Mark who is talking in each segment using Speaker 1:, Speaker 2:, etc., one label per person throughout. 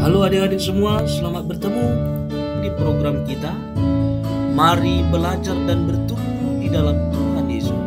Speaker 1: Halo adik-adik semua, selamat bertemu di program kita. Mari belajar dan bertumbuh di dalam Tuhan Yesus.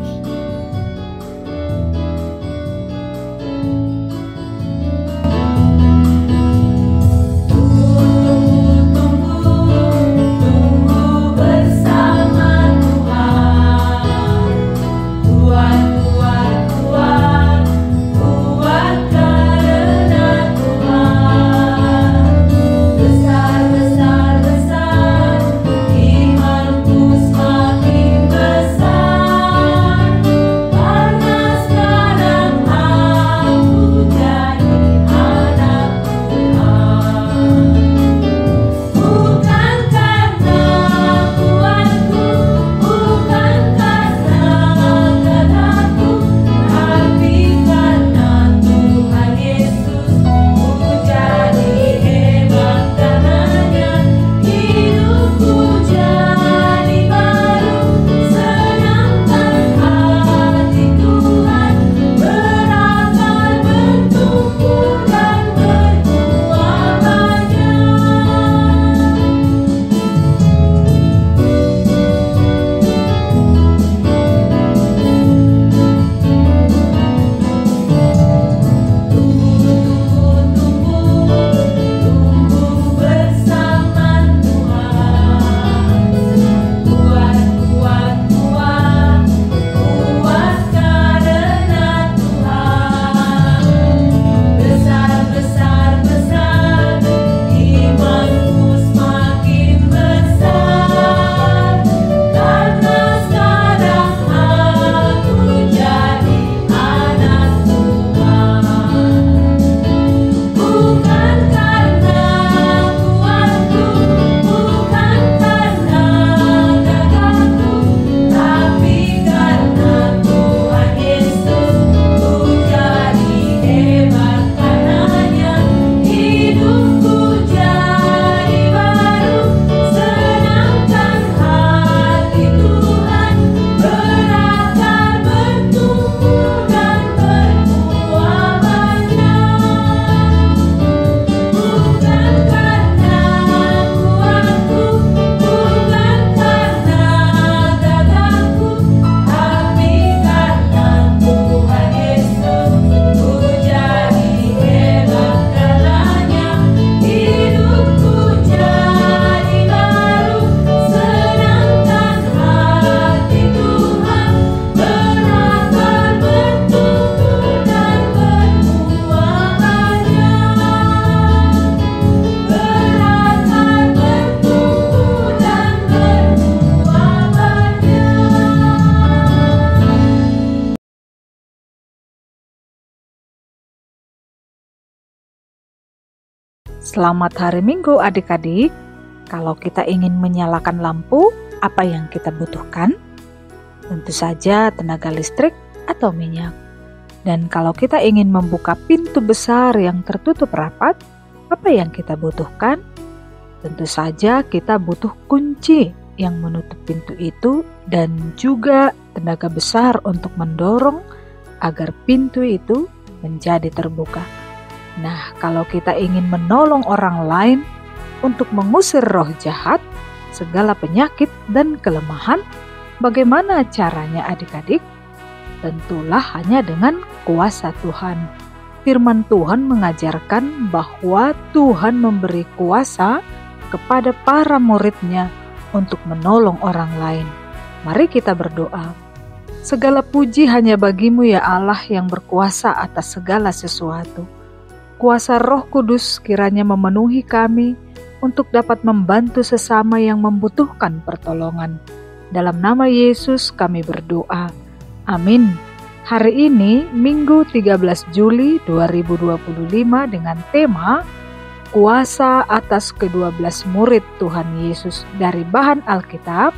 Speaker 2: Selamat hari Minggu adik-adik. Kalau kita ingin menyalakan lampu, apa yang kita butuhkan? Tentu saja tenaga listrik atau minyak. Dan kalau kita ingin membuka pintu besar yang tertutup rapat, apa yang kita butuhkan? Tentu saja kita butuh kunci yang menutup pintu itu dan juga tenaga besar untuk mendorong agar pintu itu menjadi terbuka. Nah, kalau kita ingin menolong orang lain untuk mengusir roh jahat, segala penyakit dan kelemahan, bagaimana caranya adik-adik? Tentulah hanya dengan kuasa Tuhan. Firman Tuhan mengajarkan bahwa Tuhan memberi kuasa kepada para murid-Nya untuk menolong orang lain. Mari kita berdoa. Segala puji hanya bagi-Mu ya Allah yang berkuasa atas segala sesuatu. Kuasa Roh Kudus kiranya memenuhi kami untuk dapat membantu sesama yang membutuhkan pertolongan. Dalam nama Yesus kami berdoa. Amin. Hari ini Minggu 13 Juli 2025 dengan tema Kuasa atas ke-12 murid Tuhan Yesus dari bahan Alkitab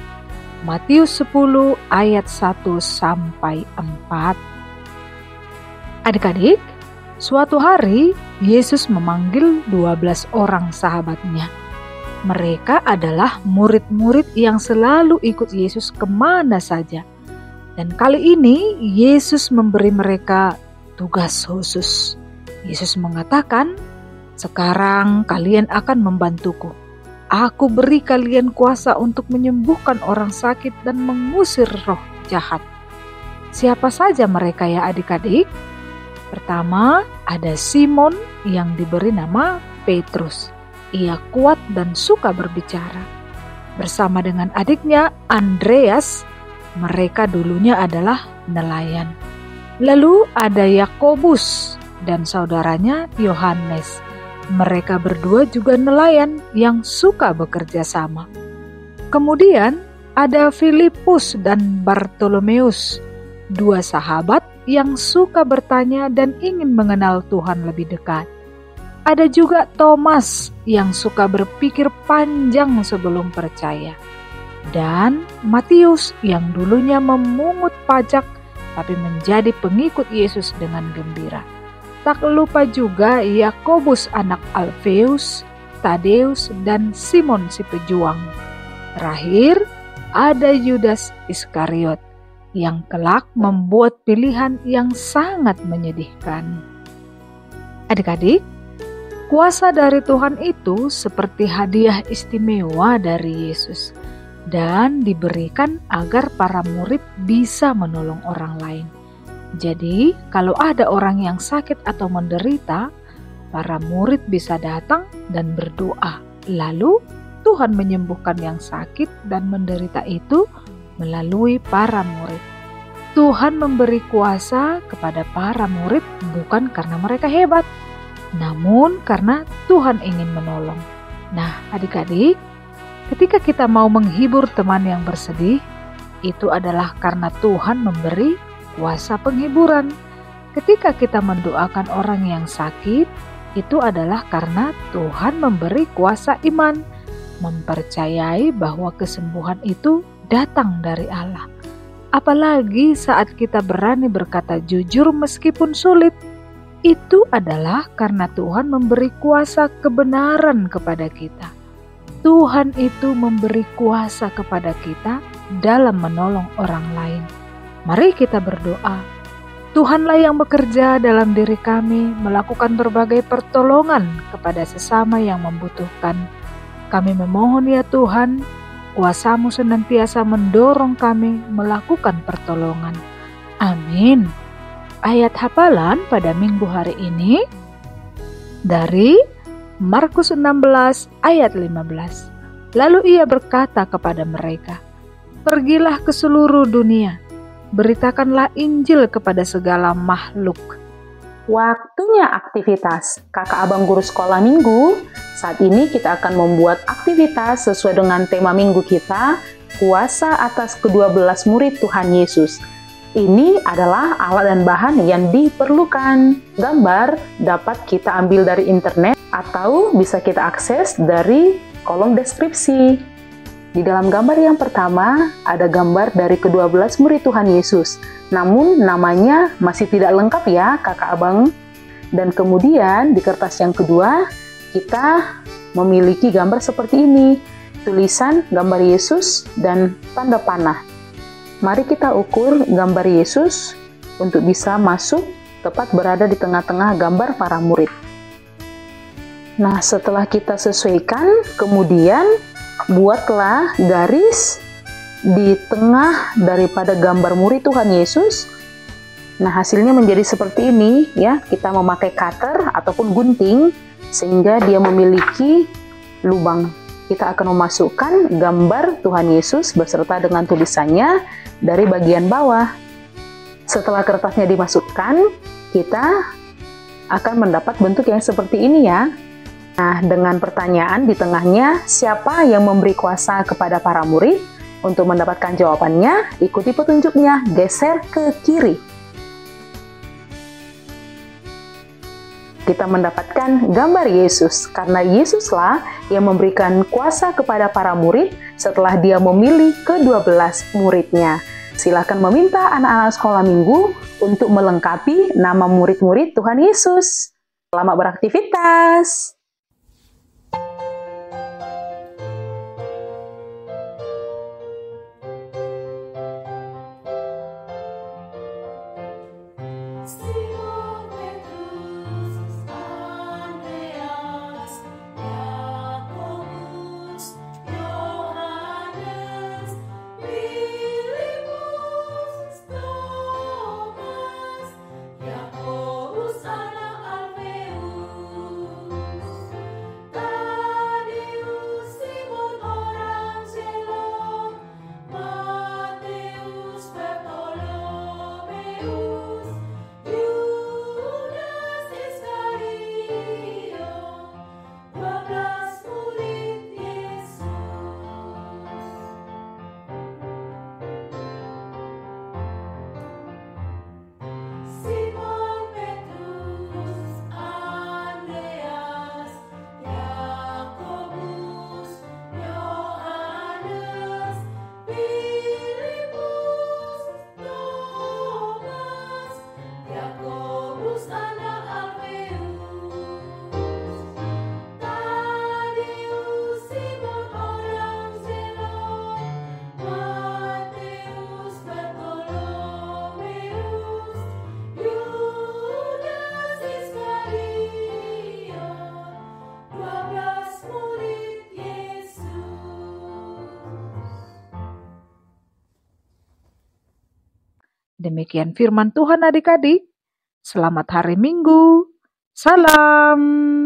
Speaker 2: Matius 10 ayat 1 sampai 4. Adik-adik, suatu hari, Yesus memanggil 12 orang sahabatnya. Mereka adalah murid-murid yang selalu ikut Yesus kemana saja. Dan kali ini, Yesus memberi mereka tugas khusus. Yesus mengatakan, Sekarang kalian akan membantuku. Aku beri kalian kuasa untuk menyembuhkan orang sakit dan mengusir roh jahat. Siapa saja mereka ya adik-adik? Pertama, ada Simon yang diberi nama Petrus. Ia kuat dan suka berbicara. Bersama dengan adiknya Andreas, mereka dulunya adalah nelayan. Lalu ada Yakobus dan saudaranya Yohanes. Mereka berdua juga nelayan yang suka bekerja sama. Kemudian ada Filipus dan Bartolomeus, dua sahabat yang suka bertanya dan ingin mengenal Tuhan lebih dekat. Ada juga Thomas yang suka berpikir panjang sebelum percaya. Dan Matius yang dulunya memungut pajak tapi menjadi pengikut Yesus dengan gembira. Tak lupa juga Yakobus anak Alfeus, Tadeus, dan Simon si pejuang. Terakhir, ada Yudas Iskariot yang kelak membuat pilihan yang sangat menyedihkan. Adik-adik, kuasa dari Tuhan itu seperti hadiah istimewa dari Yesus dan diberikan agar para murid bisa menolong orang lain. Jadi, kalau ada orang yang sakit atau menderita, para murid bisa datang dan berdoa. Lalu, Tuhan menyembuhkan yang sakit dan menderita itu melalui para murid. Tuhan memberi kuasa kepada para murid bukan karena mereka hebat, namun karena Tuhan ingin menolong. Nah, adik-adik, ketika kita mau menghibur teman yang bersedih, itu adalah karena Tuhan memberi kuasa penghiburan. Ketika kita mendoakan orang yang sakit, itu adalah karena Tuhan memberi kuasa iman, mempercayai bahwa kesembuhan itu datang dari Allah. Apalagi saat kita berani berkata jujur meskipun sulit, itu adalah karena Tuhan memberi kuasa kebenaran kepada kita. Tuhan itu memberi kuasa kepada kita dalam menolong orang lain. Mari kita berdoa. Tuhanlah yang bekerja dalam diri kami melakukan berbagai pertolongan kepada sesama yang membutuhkan. Kami memohon ya Tuhan, kuasa-Mu senantiasa mendorong kami melakukan pertolongan. Amin. Ayat hafalan pada minggu hari ini dari Markus 16 ayat 15. Lalu ia berkata kepada mereka, "Pergilah ke seluruh dunia, beritakanlah Injil kepada segala makhluk."
Speaker 3: Waktunya aktivitas. Kakak abang guru sekolah minggu, saat ini kita akan membuat aktivitas sesuai dengan tema minggu kita, kuasa atas ke-12 murid Tuhan Yesus. Ini adalah alat dan bahan yang diperlukan. Gambar dapat kita ambil dari internet atau bisa kita akses dari kolom deskripsi. Di dalam gambar yang pertama, ada gambar dari ke-12 murid Tuhan Yesus. Namun namanya masih tidak lengkap ya kakak abang. Dan kemudian di kertas yang kedua, kita memiliki gambar seperti ini. Tulisan gambar Yesus dan tanda panah. Mari kita ukur gambar Yesus untuk bisa masuk tepat berada di tengah-tengah gambar para murid. Nah, setelah kita sesuaikan, kemudian buatlah garis di tengah daripada gambar murid Tuhan Yesus. Nah, hasilnya menjadi seperti ini ya. Kita memakai cutter ataupun gunting sehingga dia memiliki lubang. Kita akan memasukkan gambar Tuhan Yesus beserta dengan tulisannya dari bagian bawah. Setelah kertasnya dimasukkan, kita akan mendapat bentuk yang seperti ini ya. Nah, dengan pertanyaan di tengahnya, siapa yang memberi kuasa kepada para murid? Untuk mendapatkan jawabannya, ikuti petunjuknya, geser ke kiri. Kita mendapatkan gambar Yesus, karena Yesuslah yang memberikan kuasa kepada para murid setelah dia memilih ke-12 muridnya. Silakan meminta anak-anak sekolah minggu untuk melengkapi nama murid-murid Tuhan Yesus. Selamat beraktivitas!
Speaker 4: Simon Petrus, Andreas,
Speaker 2: Demikian firman Tuhan adik-adik. Selamat hari Minggu. Salam.